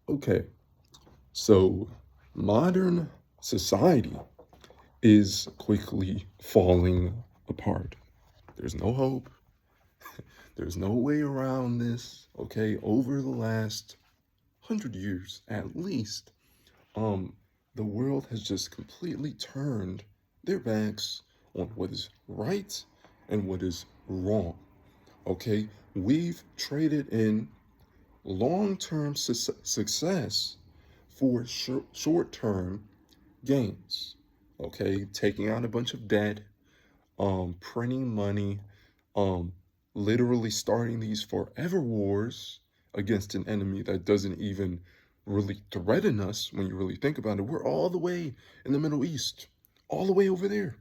Okay, so modern society is quickly falling apart. There's no hope. There's no way around this. Okay, over the last 100 years at least, um, the world has just completely turned their backs on what is right and what is wrong. Okay, we've traded in long-term success for short-term gains. Okay, taking out a bunch of debt, printing money, um, literally starting these forever wars against an enemy that doesn't even really threaten us when you really think about it. We're all the way in the Middle East, all the way over there.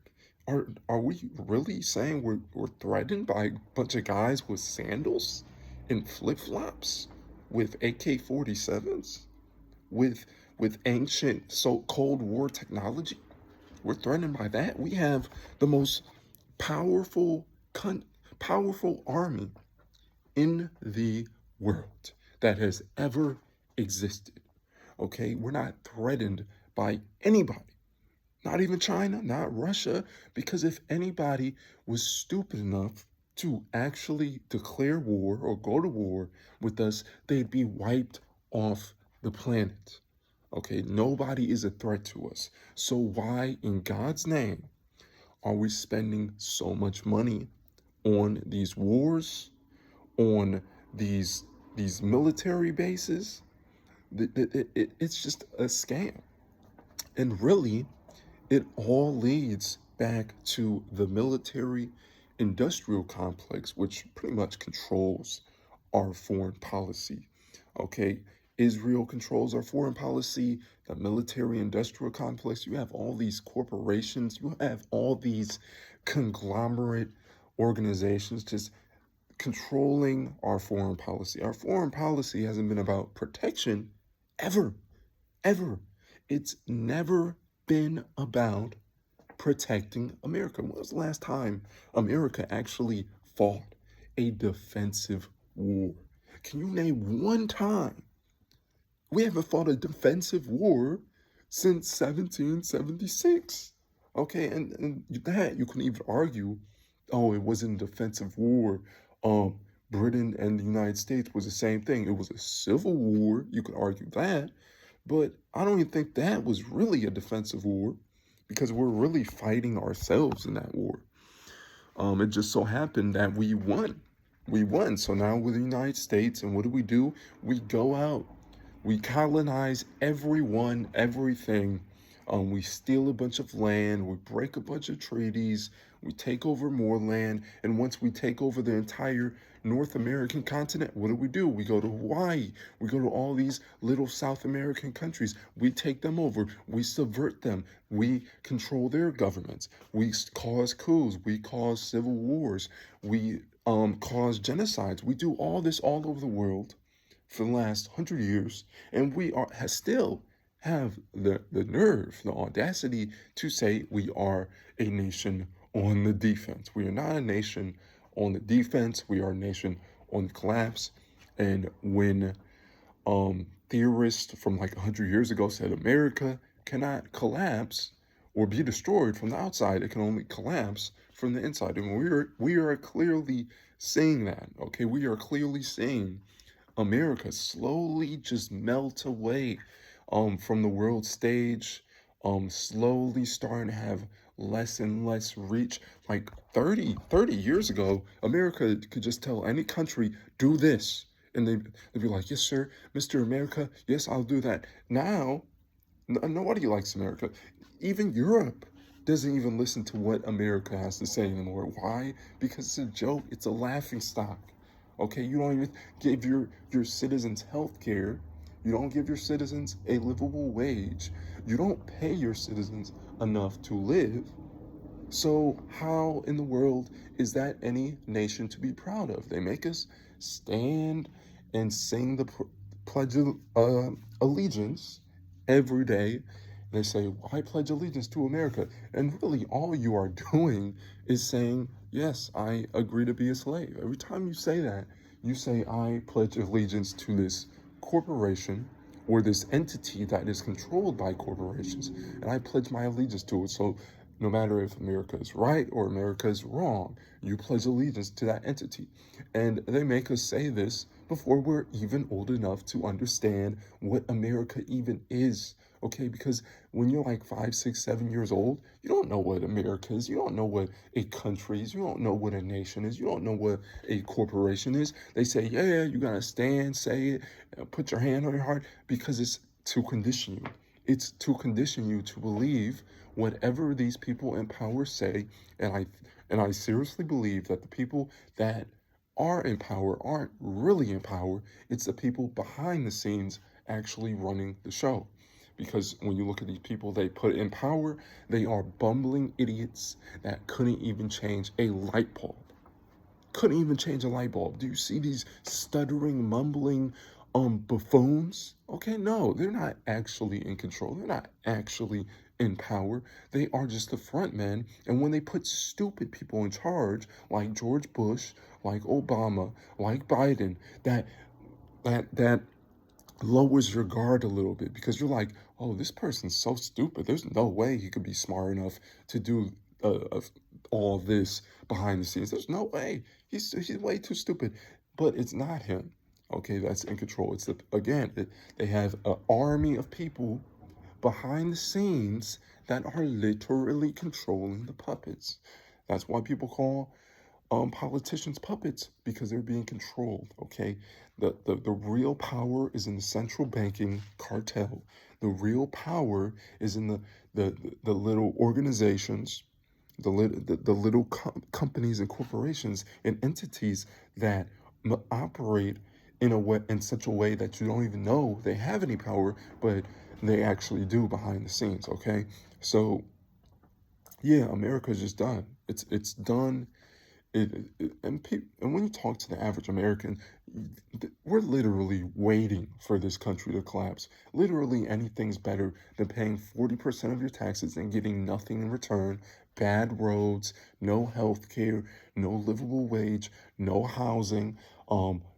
Are we really saying we're threatened by a bunch of guys with sandals and flip-flops with AK-47s? With ancient so Cold War technology? We're threatened by that. We have the most powerful powerful army in the world that has ever existed. Okay, we're not threatened by anybody, not even China, not Russia, because if anybody was stupid enough to actually declare war or go to war with us, they'd be wiped off the planet. Okay, nobody is a threat to us. So why in God's name are we spending so much money on these wars, on these military bases? It's just a scam. And really, it all leads back to the military industrial complex, which pretty much controls our foreign policy. Okay, Israel controls our foreign policy, the military industrial complex. You have all these corporations, you have all these conglomerate organizations just controlling our foreign policy. Our foreign policy hasn't been about protection ever, ever. It's never been about protecting America. When was the last time America actually fought a defensive war? Can you name one time? We haven't fought a defensive war since 1776. Okay, and that you can even argue, oh, it wasn't a defensive war. Um, Britain and the United States was the same thing. It was a civil war. You could argue that, but I don't even think that was really a defensive war because we're really fighting ourselves in that war. It just so happened that we won. We won. So now we're the United States, and what do? We go out, we colonize everyone, everything. We steal a bunch of land, we break a bunch of treaties, we take over more land, and once we take over the entire North American continent, what do? We go to Hawaii, we go to all these little South American countries, we take them over, we subvert them, we control their governments, we cause coups, we cause civil wars, we cause genocides. We do all this all over the world for the last 100 years, and we are has still have the nerve, the audacity to say we are a nation on the defense. We are not a nation on the defense. We are a nation on the collapse. And when theorists from like 100 years ago said America cannot collapse or be destroyed from the outside, it can only collapse from the inside. And we are clearly seeing that. Okay, we are clearly seeing America slowly just melt away from the world stage, slowly starting to have less and less reach. Like 30 years ago, America could just tell any country, do this. And they'd be like, yes, sir, Mr. America, yes, I'll do that. Now, nobody likes America. Even Europe doesn't even listen to what America has to say anymore. Why? Because it's a joke. It's a laughing stock. Okay, you don't even give your citizens health care. You don't give your citizens a livable wage. You don't pay your citizens enough to live. So how in the world is that any nation to be proud of? They make us stand and sing the Pledge of Allegiance every day. They say, I pledge allegiance to America. And really, all you are doing is saying, yes, I agree to be a slave. Every time you say that, you say, I pledge allegiance to this corporation or this entity that is controlled by corporations, and I pledge my allegiance to it. So no matter if America is right or America is wrong, you pledge allegiance to that entity. And they make us say this before we're even old enough to understand what America even is. Okay, because when you're like 5, 6, 7 years old, you don't know what America is. You don't know what a country is. You don't know what a nation is. You don't know what a corporation is. They say, yeah, you gotta stand, say it, put your hand on your heart, because it's to condition you. It's to condition you to believe whatever these people in power say. And I seriously believe that the people that are in power aren't really in power. It's the people behind the scenes actually running the show. Because when you look at these people they put in power, they are bumbling idiots that couldn't even change a light bulb. Couldn't even change a light bulb. Do you see these stuttering, mumbling buffoons? Okay, no, they're not actually in control. They're not actually in power. They are just the front men. And when they put stupid people in charge, like George Bush, like Obama, like Biden, that lowers your guard a little bit, because you're like, oh, this person's so stupid. There's no way he could be smart enough to do all this behind the scenes. There's no way. He's way too stupid. But it's not him. Okay, that's in control. They have an army of people behind the scenes that are literally controlling the puppets. That's why people call politicians puppets, because they're being controlled. Okay, the real power is in the central banking cartel. The real power is in the little organizations, the little companies and corporations and entities that operate in such a way that you don't even know they have any power, but they actually do behind the scenes. Okay, so yeah, America's just done. It's done. And when you talk to the average American, we're literally waiting for this country to collapse. Literally, anything's better than paying 40% of your taxes and getting nothing in return. Bad roads, no health care, no livable wage, no housing,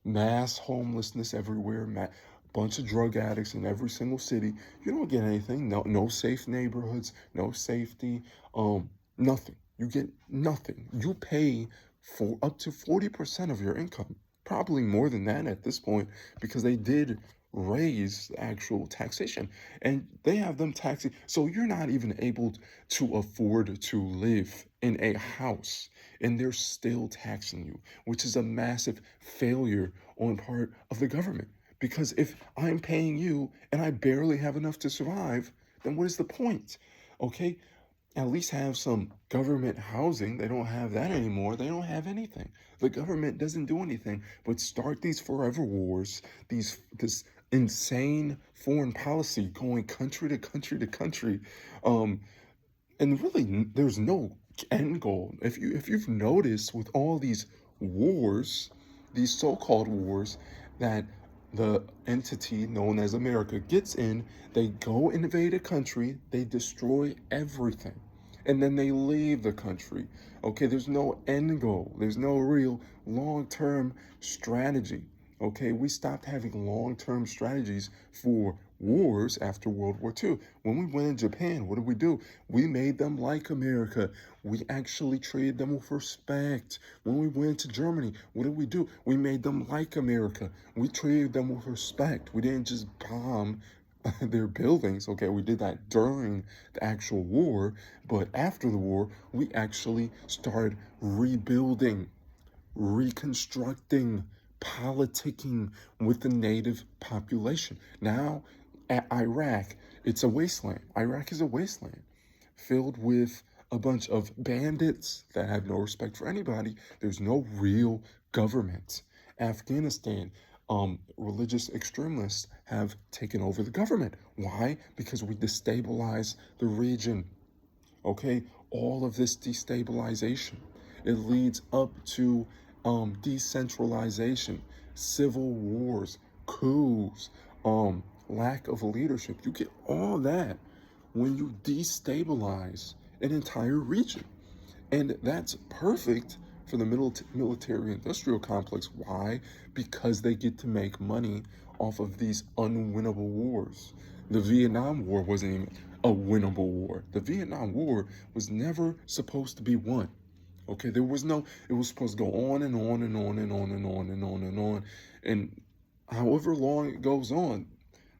mass homelessness everywhere, bunch of drug addicts in every single city. You don't get anything. No safe neighborhoods, no safety, nothing. You get nothing. You pay for up to 40% of your income, probably more than that at this point, because they did raise the actual taxation, and they have them taxing. So you're not even able to afford to live in a house, and they're still taxing you, which is a massive failure on part of the government. Because if I'm paying you and I barely have enough to survive, then what is the point? Okay, at least have some government housing. They don't have that anymore. They don't have anything. The government doesn't do anything but start these forever wars, this insane foreign policy going country to country to country. And really there's no end goal. If you've noticed with all these wars, these so-called wars that the entity known as America gets in, they go invade a country, they destroy everything, and then they leave the country. Okay, there's no end goal. There's no real long-term strategy. Okay, we stopped having long-term strategies for wars after World War II. When we went in Japan, what did we do? We made them like America. We actually treated them with respect. When we went to Germany, what did we do? We made them like America. We treated them with respect. We didn't just bomb their buildings. Okay, we did that during the actual war, but after the war, we actually started rebuilding, reconstructing, politicking with the native population. Now, at Iraq, it's a wasteland. Iraq is a wasteland filled with a bunch of bandits that have no respect for anybody. There's no real government. Afghanistan, religious extremists have taken over the government. Why? Because we destabilize the region. Okay, all of this destabilization, it leads up to decentralization, civil wars, coups, lack of leadership. You get all that when you destabilize an entire region. And that's perfect for the military industrial complex. Why? Because they get to make money off of these unwinnable wars. The Vietnam War wasn't even a winnable war. The Vietnam War was never supposed to be won. Okay, there was no, it was supposed to go on and on and on and on and on and on and on. And however long it goes on,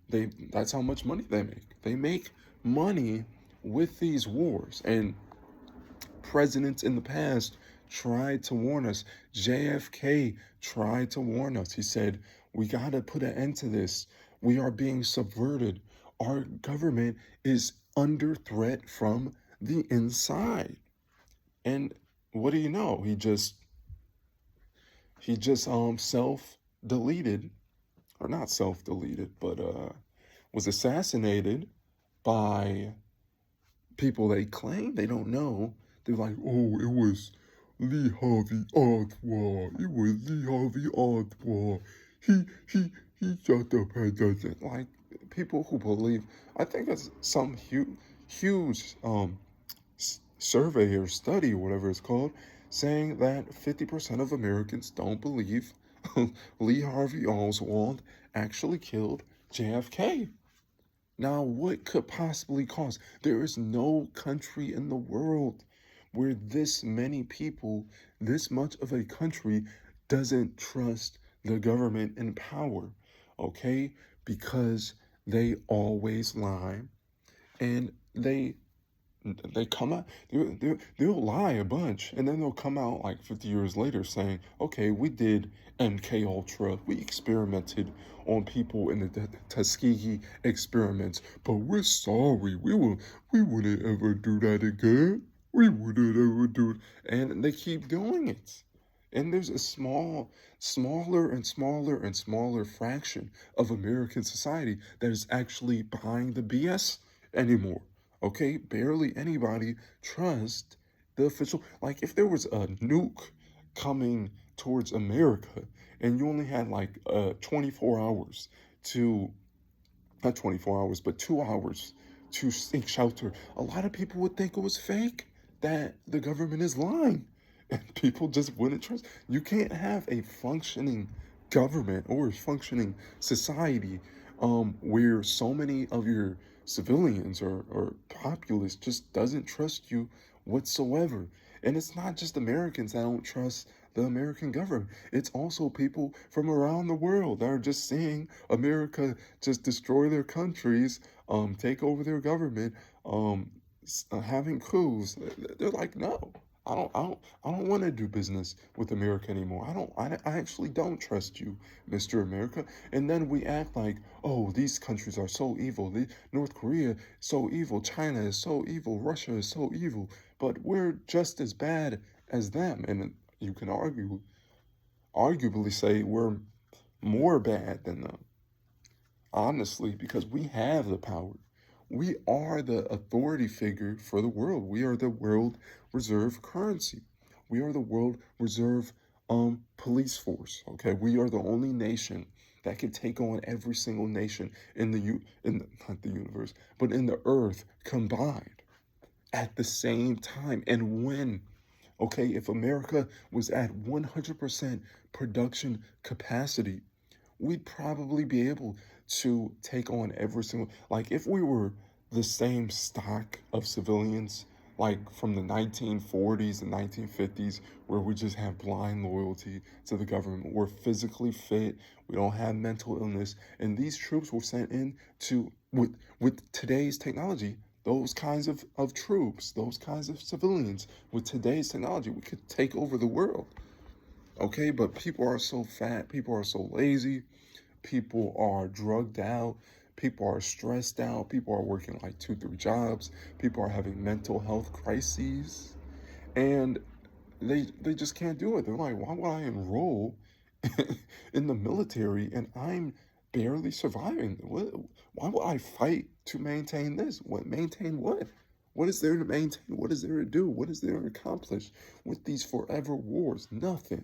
that's how much money they make. They make money with these wars. And presidents in the past tried to warn us. JFK tried to warn us. He said, we got to put an end to this. We are being subverted. Our government is under threat from the inside. And what do you know? He just self-deleted, or not self-deleted, but was assassinated by people they claim they don't know. They're like, oh, it was Lee Harvey Oswald. It was Lee Harvey Oswald. He shot the president. Like, people who believe, I think it's some huge survey or study or whatever it's called, saying that 50% of Americans don't believe Lee Harvey Oswald actually killed JFK. Now, what could possibly cause? There is no country in the world where this many people, this much of a country, doesn't trust the government in power, okay? Because they always lie, and they come out, they'll lie a bunch, and then they'll come out like 50 years later saying, okay, we did MK Ultra, we experimented on people in the Tuskegee experiments, but we're sorry, we wouldn't ever do that again. We wouldn't ever do it. And they keep doing it. And there's a smaller and smaller and smaller fraction of American society that is actually buying the BS anymore. Okay, barely anybody trusts the official. Like, if there was a nuke coming towards America and you only had like 24 hours to, not 24 hours, but 2 hours to seek shelter, a lot of people would think it was fake, that the government is lying. And people just wouldn't trust. You can't have a functioning government or a functioning society where so many of your civilians or populace just doesn't trust you whatsoever. And it's not just Americans that don't trust the American government. It's also people from around the world that are just seeing America just destroy their countries, take over their government, having coups. They're like, no. I don't want to do business with America anymore. I actually don't trust you, Mr. America. And then we act like, oh, these countries are so evil. North Korea is so evil. China is so evil. Russia is so evil. But we're just as bad as them. And you can arguably say we're more bad than them. Honestly, because we have the power. We are the authority figure for the world. We are the world reserve currency. We are the world reserve police force. Okay, we are the only nation that can take on every single nation in not the universe, but in the earth combined at the same time and win. Okay, if America was at 100% production capacity, we'd probably be able to take on every single, like, if we were the same stock of civilians like from the 1940s and 1950s, where we just have blind loyalty to the government, we're physically fit, we don't have mental illness, and these troops were sent in to with today's technology, those kinds of troops, those kinds of civilians, with today's technology, we could take over the world. Okay, but people are so fat, people are so lazy, people are drugged out, people are stressed out, people are working like 2, 3 jobs, people are having mental health crises, and they just can't do it. They're like, why would I enroll in the military and I'm barely surviving? Why would I fight to maintain this? Maintain what? What is there to maintain? What is there to do? What is there to accomplish with these forever wars? Nothing.